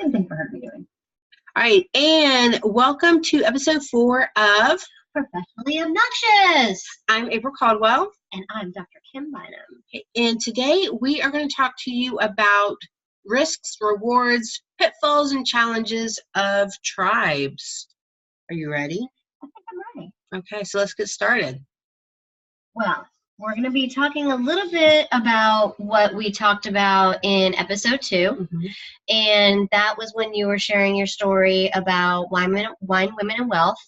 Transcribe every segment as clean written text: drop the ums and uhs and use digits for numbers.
Good thing for her to be doing. All right, and welcome to episode 4 of Professionally Obnoxious. I'm April Caldwell. And I'm Dr. Kim Bynum. And today we are going to talk to you about risks, rewards, pitfalls, and challenges of tribes. Are you ready? I think I'm ready. Okay, so let's get started. Well, we're going to be talking a little bit about what we talked about in episode 2. Mm-hmm. And that was when you were sharing your story about wine, women, and wealth,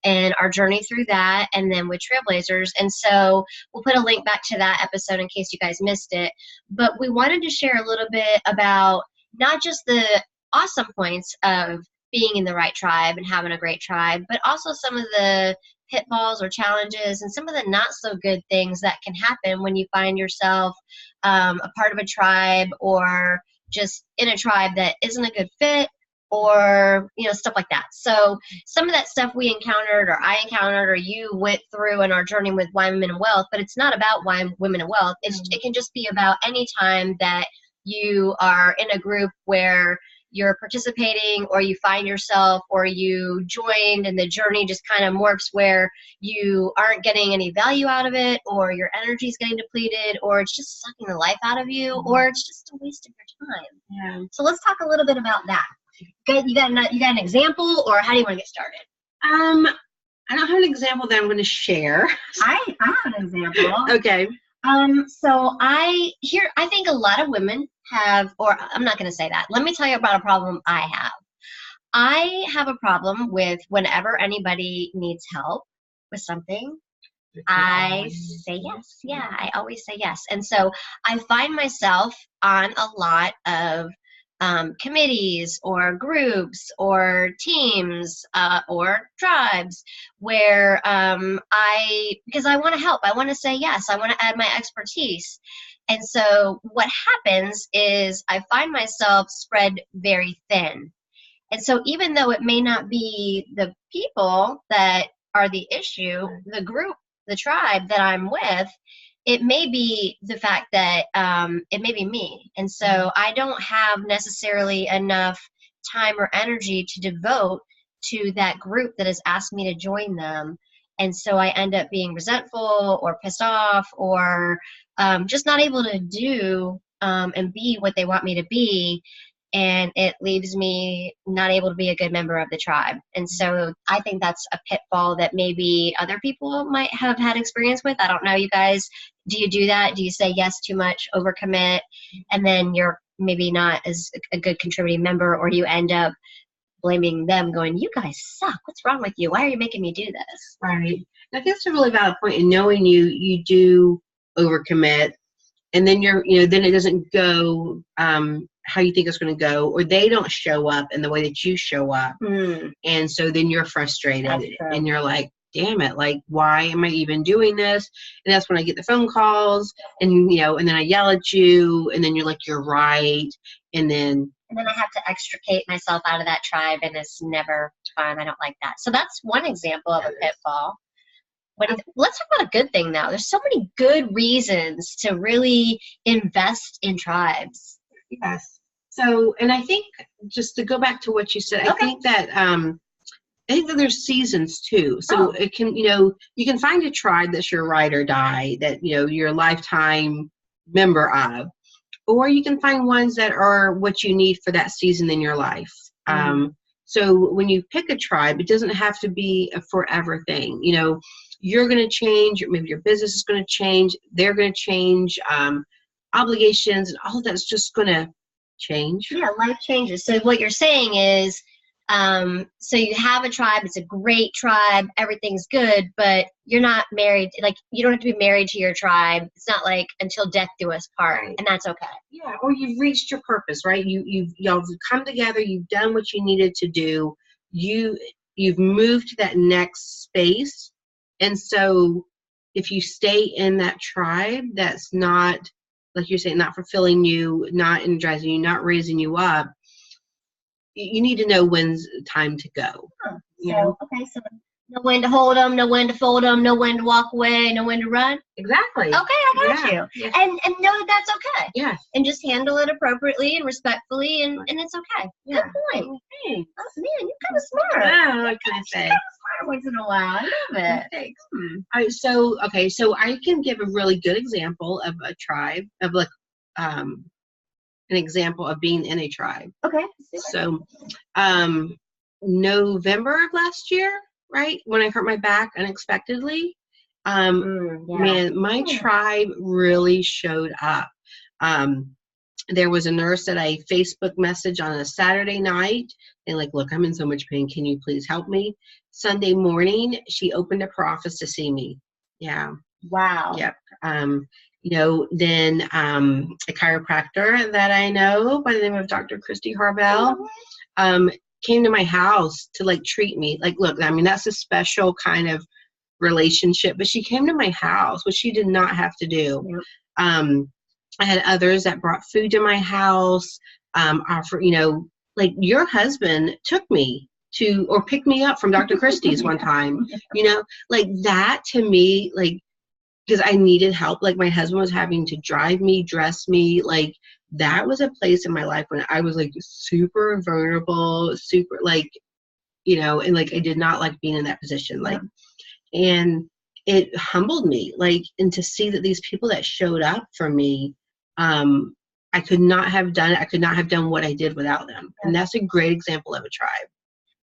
and our journey through that, and then with Trailblazers. And so we'll put a link back to that episode in case you guys missed it. But we wanted to share a little bit about not just the awesome points of being in the right tribe and having a great tribe, but also some of the pitfalls or challenges and some of the not so good things that can happen when you find yourself a part of a tribe, or just in a tribe that isn't a good fit, or stuff like that. So some of that stuff we encountered, or I encountered, or you went through in our journey with Wine, Women, and Wealth. But it's not about wine, women, and wealth. It can just be about any time that you are in a group where you're participating, or you find yourself, or you joined and the journey just kind of morphs where you aren't getting any value out of it, or your energy is getting depleted, or it's just sucking the life out of you, or it's just a waste of your time. Yeah. So let's talk a little bit about that. You got an example, or how do you want to get started? I don't have an example that I'm going to share. I have an example. Okay. So I think a lot of women have, or I'm not going to say that. Let me tell you about a problem I have. I have a problem with whenever anybody needs help with something, I say yes. Yeah, I always say yes. And so I find myself on a lot of committees or groups or teams or tribes where because I want to help, I want to say yes, I want to add my expertise. And so what happens is I find myself spread very thin. And so even though it may not be the people that are the issue, the group, the tribe that I'm with, it may be the fact that it may be me. And so I don't have necessarily enough time or energy to devote to that group that has asked me to join them. And so I end up being resentful or pissed off, or just not able to do and be what they want me to be. And it leaves me not able to be a good member of the tribe. And so I think that's a pitfall that maybe other people might have had experience with. I don't know, you guys, do you do that? Do you say yes too much, overcommit, and then you're maybe not as a good contributing member, or you end up blaming them, going, you guys suck, what's wrong with you? Why are you making me do this? Right. I think that's a really valid point. In knowing you do overcommit, and then then it doesn't go how you think it's going to go, or they don't show up in the way that you show up. And so then you're frustrated, and you're like, damn it, like, why am I even doing this? And that's when I get the phone calls, and and then I yell at you, and then you're like, you're right. And then I have to extricate myself out of that tribe, and it's never fun. I don't like that. So that's one example of a pitfall. Let's talk about a good thing now. There's so many good reasons to really invest in tribes. Yes. So, and I think, just to go back to what you said, Okay. I think that there's seasons too. So it can, you can find a tribe that's your ride or die, that, you're a lifetime member of, or you can find ones that are what you need for that season in your life. So when you pick a tribe, it doesn't have to be a forever thing. You're going to change, maybe your business is going to change, they're going to change, obligations, and all of that's just going to change. Yeah, life changes. So what you're saying is, so you have a tribe, it's a great tribe, everything's good, but you're not married, like, you don't have to be married to your tribe. It's not like until death do us part, and that's okay. Yeah, or you've reached your purpose, right? Y'all come together, you've done what you needed to do, you've moved to that next space. And so if you stay in that tribe that's not, like you're saying, not fulfilling you, not energizing you, not raising you up, you need to know when's time to go. So Know when to hold them, know when to fold them, know when to walk away, know when to run. Exactly. Okay, I got Yeah. you. Yeah. And know that that's okay. Yes. And just handle it appropriately and respectfully, and it's okay. Yeah. Good point. Thanks. Oh, man, you're kind of smart. Yeah, what can I say? Kind of smart once in a while. I love it. Thanks. All right, so I can give a really good example of a tribe, of like an example of being in a tribe. Okay. So November of last year, right, when I hurt my back unexpectedly, man, my tribe really showed up. There was a nurse that I Facebook messaged on a Saturday night, and like, look, I'm in so much pain. Can you please help me? Sunday morning, she opened up her office to see me. Yeah. Wow. Yep. Then a chiropractor that I know by the name of Dr. Christy Harvell came to my house to like treat me. Like, look, I mean, that's a special kind of relationship, but she came to my house, which she did not have to do. Yep. I had others that brought food to my house, offer, like your husband took me to, or picked me up from Dr. Christie's one time, like that to me, like, because I needed help. Like my husband was having to drive me, dress me. Like that was a place in my life when I was like super vulnerable, super like, and like I did not like being in that position. Like, and it humbled me, like, and to see that these people that showed up for me, I could not have done it. I could not have done what I did without them. And that's a great example of a tribe.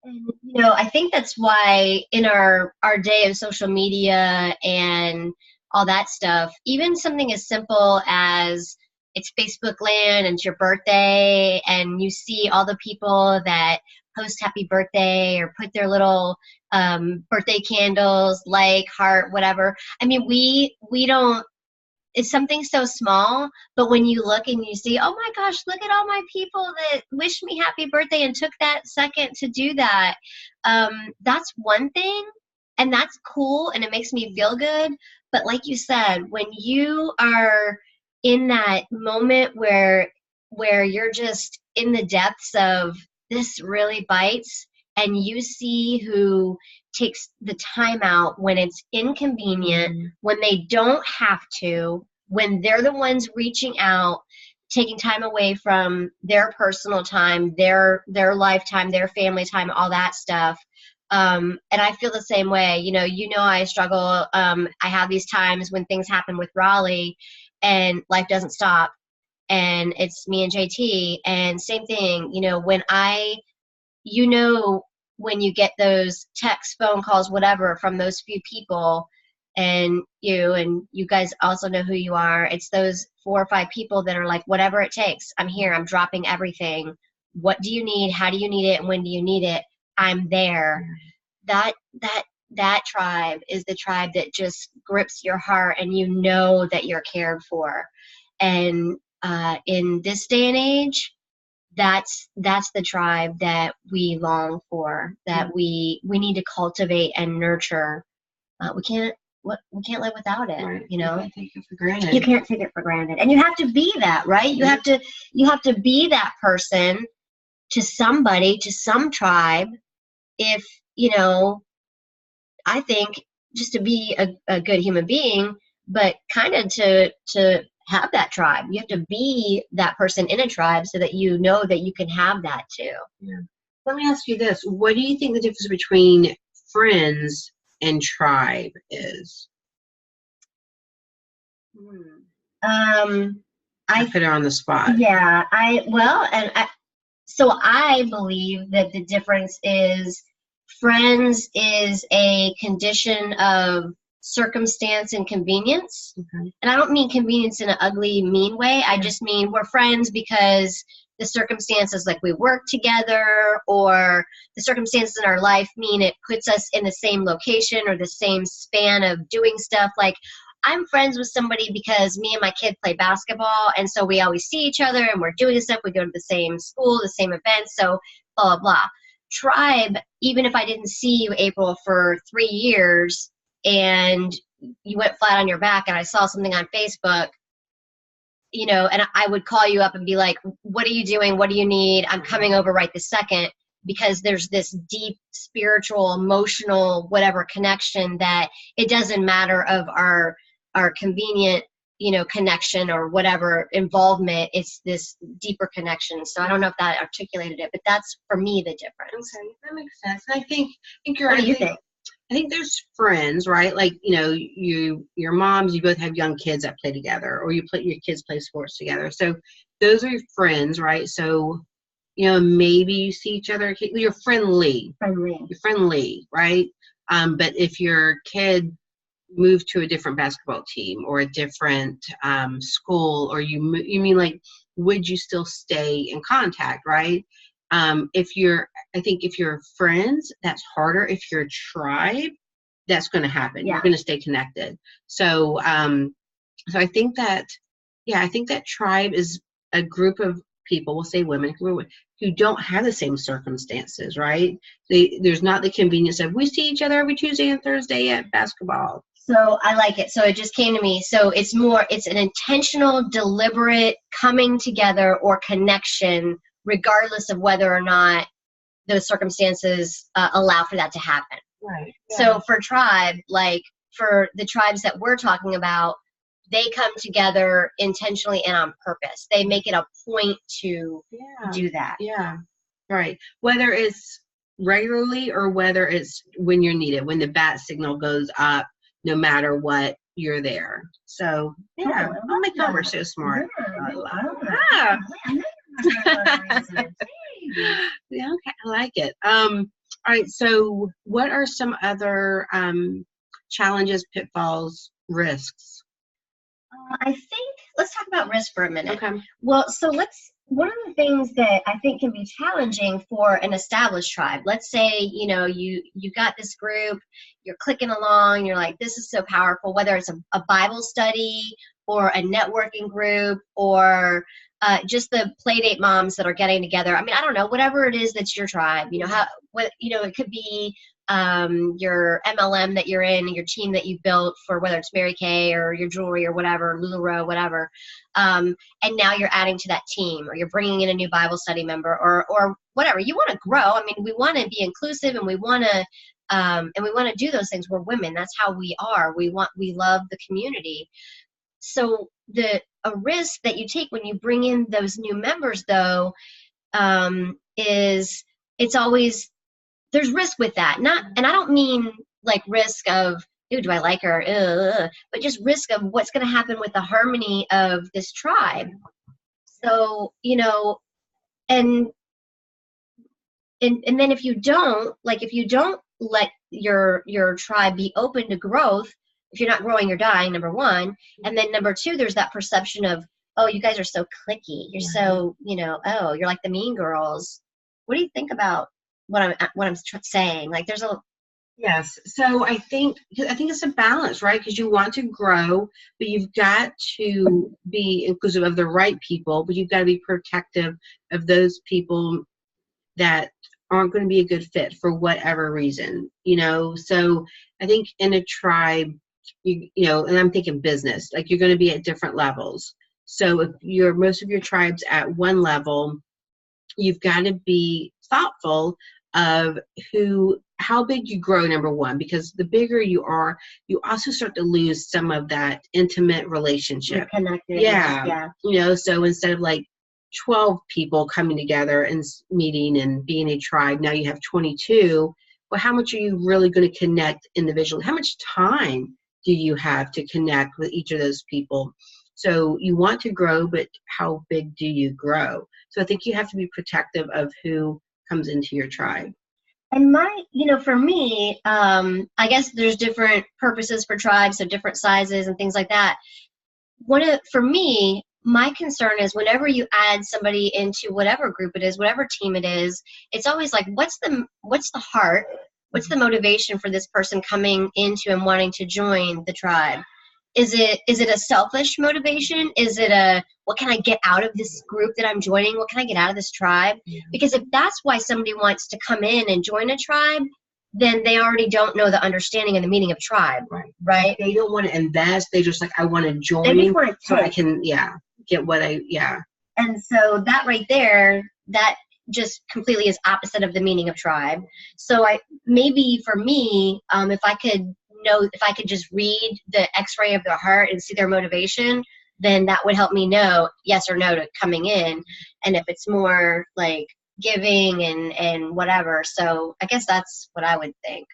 And, I think that's why in our day of social media and all that stuff, even something as simple as it's Facebook land and it's your birthday and you see all the people that post happy birthday or put their little birthday candles, like, heart, whatever. I mean, we don't, it's something so small, but when you look and you see, oh my gosh, look at all my people that wished me happy birthday and took that second to do that. That's one thing, and that's cool, and it makes me feel good. But like you said, when you are in that moment where you're just in the depths of this really bites, and you see who takes the time out when it's inconvenient, when they don't have to, when they're the ones reaching out, taking time away from their personal time, their lifetime, their family time, all that stuff. And I feel the same way. I struggle. I have these times when things happen with Raleigh and life doesn't stop, and it's me and JT, and same thing, when you get those texts, phone calls, whatever, from those few people, and you guys also know who you are. It's those 4 or 5 people that are like, whatever it takes, I'm here, I'm dropping everything. What do you need? How do you need it? And when do you need it? I'm there. That tribe is the tribe that just grips your heart, and you know that you're cared for. And in this day and age, that's the tribe that we long for, that we need to cultivate and nurture. We can't live without it. Right. You can't take it for granted. You can't take it for granted, and you have to be that, right? You have to be that person to somebody, to some tribe. If I think, just to be a good human being, but kind of to have that tribe. You have to be that person in a tribe so that you know that you can have that too. Yeah. Let me ask you this. What do you think the difference between friends and tribe is? I put her on the spot. Yeah, so I believe that the difference is friends is a condition of circumstance and convenience. Okay. And I don't mean convenience in an ugly, mean way. I just mean we're friends because the circumstances, like we work together, or the circumstances in our life mean it puts us in the same location or the same span of doing stuff. Like, I'm friends with somebody because me and my kid play basketball, and so we always see each other and we're doing stuff. We go to the same school, the same events, so blah, blah, blah. Tribe, even if I didn't see you, April, for 3 years, and you went flat on your back and I saw something on Facebook, and I would call you up and be like, what are you doing? What do you need? I'm coming over right this second. because there's this deep spiritual, emotional, whatever connection that it doesn't matter of our convenient, connection or whatever involvement. It's this deeper connection. So I don't know if that articulated it, but that's for me the difference. Okay, that makes sense. I think you're What right. do you think? I think there's friends, right? Like, your moms, you both have young kids that play together, or your kids play sports together. So those are your friends, right? So, maybe you see each other. You're friendly. You're friendly, right? But if your kid moved to a different basketball team or a different school, or you mean like, would you still stay in contact, right? I think if you're friends, that's harder. If you're a tribe, that's going to happen. Yeah. You're going to stay connected. So, so I think that tribe is a group of people, we'll say women, who don't have the same circumstances, right? There's not the convenience of, we see each other every Tuesday and Thursday at basketball. So I like it. So it just came to me. So it's an intentional, deliberate coming together or connection, regardless of whether or not those circumstances allow for that to happen. Right. Yeah. So for tribe, like for the tribes that we're talking about, they come together intentionally and on purpose. They make it a point to do that. Yeah. Right. Whether it's regularly or whether it's when you're needed, when the bat signal goes up, no matter what, you're there. So yeah, I'll make Albert so smart. Yeah. Yeah, okay, I like it. All right, so what are some other challenges, pitfalls, risks? I think let's talk about risk for a minute. Okay. Well, so one of the things that I think can be challenging for an established tribe, let's say, you got this group, you're clicking along, you're like, this is so powerful, whether it's a Bible study or a networking group or just the Playdate moms that are getting together. I mean, I don't know, whatever it is that's your tribe, it could be your MLM that you're in, your team that you built for whether it's Mary Kay or your jewelry or whatever, LuLaRoe, whatever. And now you're adding to that team, or you're bringing in a new Bible study member, or whatever. You want to grow. I mean, we want to be inclusive, and we want to do those things. We're women. That's how we are. We love the community. So a risk that you take when you bring in those new members, though, is it's always, there's risk with that. And I don't mean like risk of, ooh, do I like her? But just risk of what's going to happen with the harmony of this tribe. So, and then if you don't let your tribe be open to growth, if you're not growing, you're dying, number one. And then number two, there's that perception of, oh, you guys are so cliquey. You're so, oh, you're like the mean girls. What do you think about what I'm saying? Like, there's a Yes. So I think it's a balance, right? Because you want to grow, but you've got to be inclusive of the right people, but you've got to be protective of those people that aren't going to be a good fit for whatever reason, So I think in a tribe, and I'm thinking business, like you're going to be at different levels. So if most of your tribe's at one level, you've got to be thoughtful of how big you grow, number one, because the bigger you are, you also start to lose some of that intimate relationship. You're connected. Yeah. So instead of like 12 people coming together and meeting and being a tribe, now you have 22. Well, how much are you really going to connect individually? How much time do you have to connect with each of those people? So you want to grow, but how big do you grow? So I think you have to be protective of who comes into your tribe. And for me, I guess there's different purposes for tribes, so different sizes and things like that. For me, my concern is whenever you add somebody into whatever group it is, whatever team it is, it's always like, what's the heart? What's the motivation for this person coming into and wanting to join the tribe? Is it a selfish motivation? Is it what can I get out of this group that I'm joining? What can I get out of this tribe? Yeah. Because if that's why somebody wants to come in and join a tribe, then they already don't know the understanding and the meaning of tribe, right? They don't want to invest. They just like, I want to join so I can, get what And so that right there, that just completely is opposite of the meaning of tribe. So maybe for me, if I could just read the X-ray of their heart and see their motivation, then that would help me know yes or no to coming in. And if it's more like giving and whatever, so I guess that's what I would think.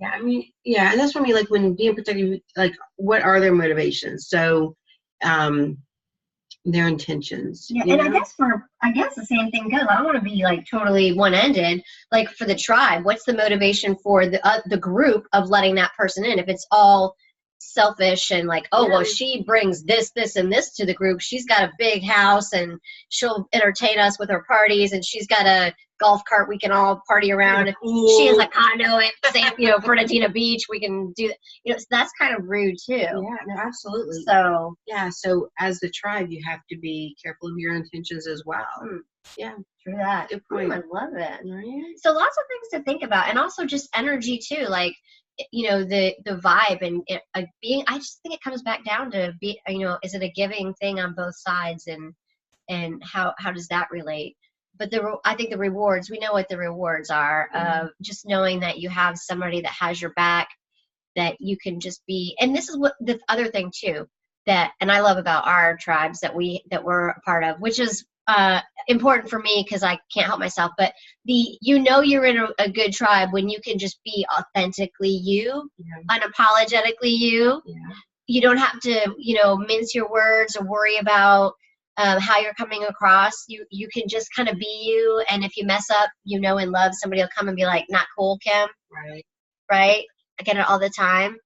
Yeah, I mean, yeah, and that's for me, like when being protective, like what are their motivations? So, their intentions. Yeah, and I guess the same thing goes. I don't want to be like totally one-ended. Like for the tribe, what's the motivation for the group of letting that person in? If it's all selfish and like, oh well, she brings this, this, and this to the group. She's got a big house and she'll entertain us with her parties, and she's got a golf cart we can all party around. She is like, I know it, same, Fernandina Beach, we can do that. So that's kind of rude too. Yeah, no, absolutely. So yeah, so as the tribe, you have to be careful of your intentions as well. Yeah, true that. Good point. I love it. Right. So lots of things to think about, and also just energy too, like the vibe and being. I just think it comes back down to is it a giving thing on both sides, and how does that relate? But I think the rewards, we know what the rewards are of just knowing that you have somebody that has your back, that you can just be. And this is what the other thing too, and I love about our tribes that we're a part of, which is important for me because I can't help myself. But you're in a good tribe when you can just be authentically you, unapologetically you. Yeah. You don't have to, mince your words or worry about how you're coming across. You can just kind of be you, and if you mess up, in love, somebody will come and be like, "Not cool, Kim." Right. I get it all the time.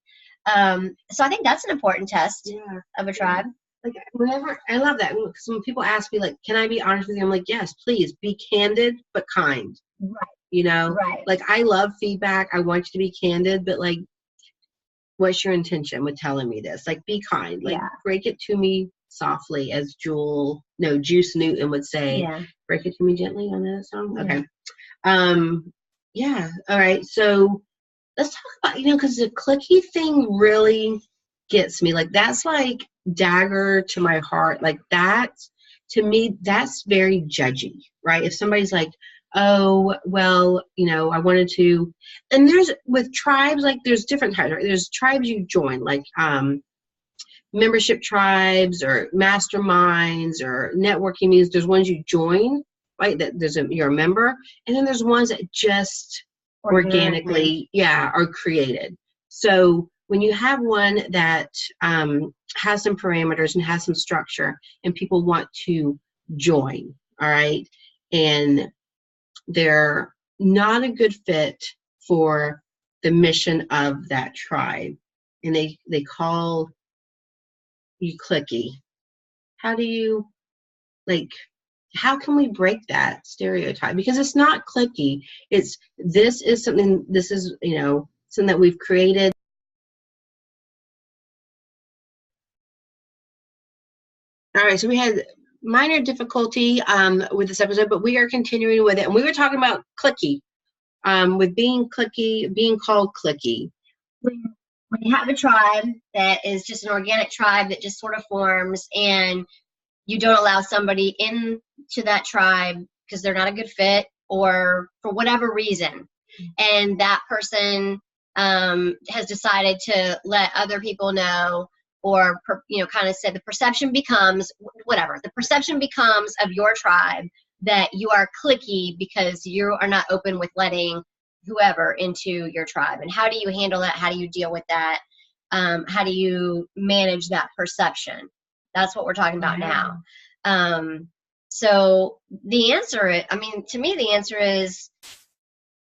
So I think that's an important test of a tribe. Like whenever I love that, because when people ask me like, "Can I be honest with you?" I'm like, "Yes, please be candid but kind." Right. Right. Like I love feedback. I want you to be candid, but like, what's your intention with telling me this? Like, be kind. Like, break it to me softly, as Juice Newton would say. Yeah. Break it to me gently on that song. Yeah. Okay. Yeah. All right. So let's talk about, because the clicky thing really gets me. Like, that's like dagger to my heart. Like that, to me, that's very judgy, right? If somebody's like, oh, well, I wanted to, and with tribes, like there's different types, right? There's tribes you join, like membership tribes or masterminds or networking meetings. There's ones you join, right? That you're a member, and then there's ones that just organically are created. So when you have one that has some parameters and has some structure and people want to join, all right, and they're not a good fit for the mission of that tribe, and they call you clicky. How do you, how can we break that stereotype? Because it's not clicky. This is something that we've created. All right, so we had minor difficulty with this episode, but we are continuing with it. And we were talking about clicky, with being clicky, being called clicky. When you have a tribe that is just an organic tribe that just sort of forms, and you don't allow somebody into that tribe because they're not a good fit or for whatever reason, and that person has decided to let other people know, or kind of said the perception becomes of your tribe that you are clicky because you are not open with letting whoever into your tribe. And how do you handle that? How do you deal with that? How do you manage that perception? That's what we're talking about now. So the answer, to me, the answer is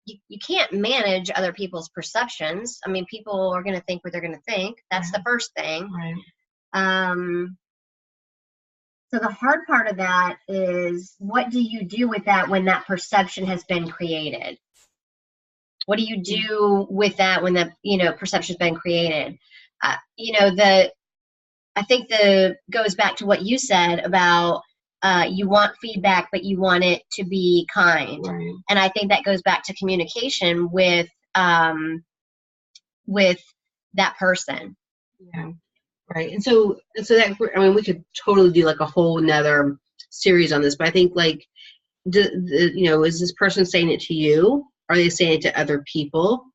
you can't manage other people's perceptions. People are going to think what they're going to think. That's the first thing. Right. So the hard part of that is, what do you do with that when that perception has been created? What do you do with that when the perception's been created? I think goes back to what you said about you want feedback, but you want it to be kind. Right. And I think that goes back to communication with that person. Yeah. Right. And so that, we could totally do like a whole nother series on this, but I think is this person saying it to you? Are they saying it to other people?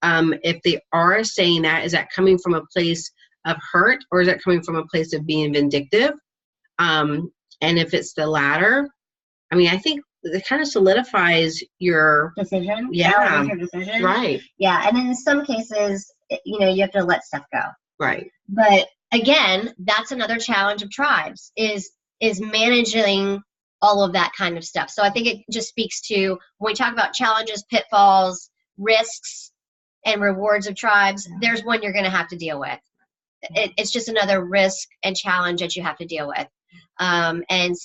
If they are saying that, is that coming from a place of hurt, or is that coming from a place of being vindictive? And if it's the latter, I mean, I think it kind of solidifies your decision. Yeah. Your decision. Right. Yeah. And in some cases, you have to let stuff go. Right. But again, that's another challenge of tribes is managing all of that kind of stuff. So I think it just speaks to when we talk about challenges, pitfalls, risks, and rewards of tribes, there's one you're going to have to deal with. It's just another risk and challenge that you have to deal with. And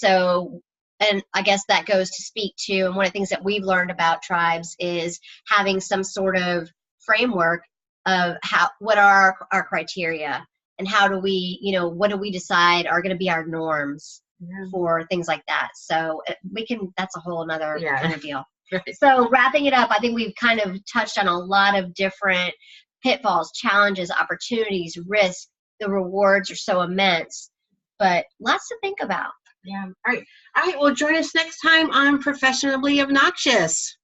I guess that goes to speak to, and one of the things that we've learned about tribes is having some sort of framework of what are our criteria, and how do we, what do we decide are going to be our norms for things like that. So that's a whole another kind of deal. Right. So wrapping it up, I think we've kind of touched on a lot of different pitfalls, challenges, opportunities, risks. The rewards are so immense, but lots to think about. Yeah. All right. Well, join us next time on Professionally Obnoxious.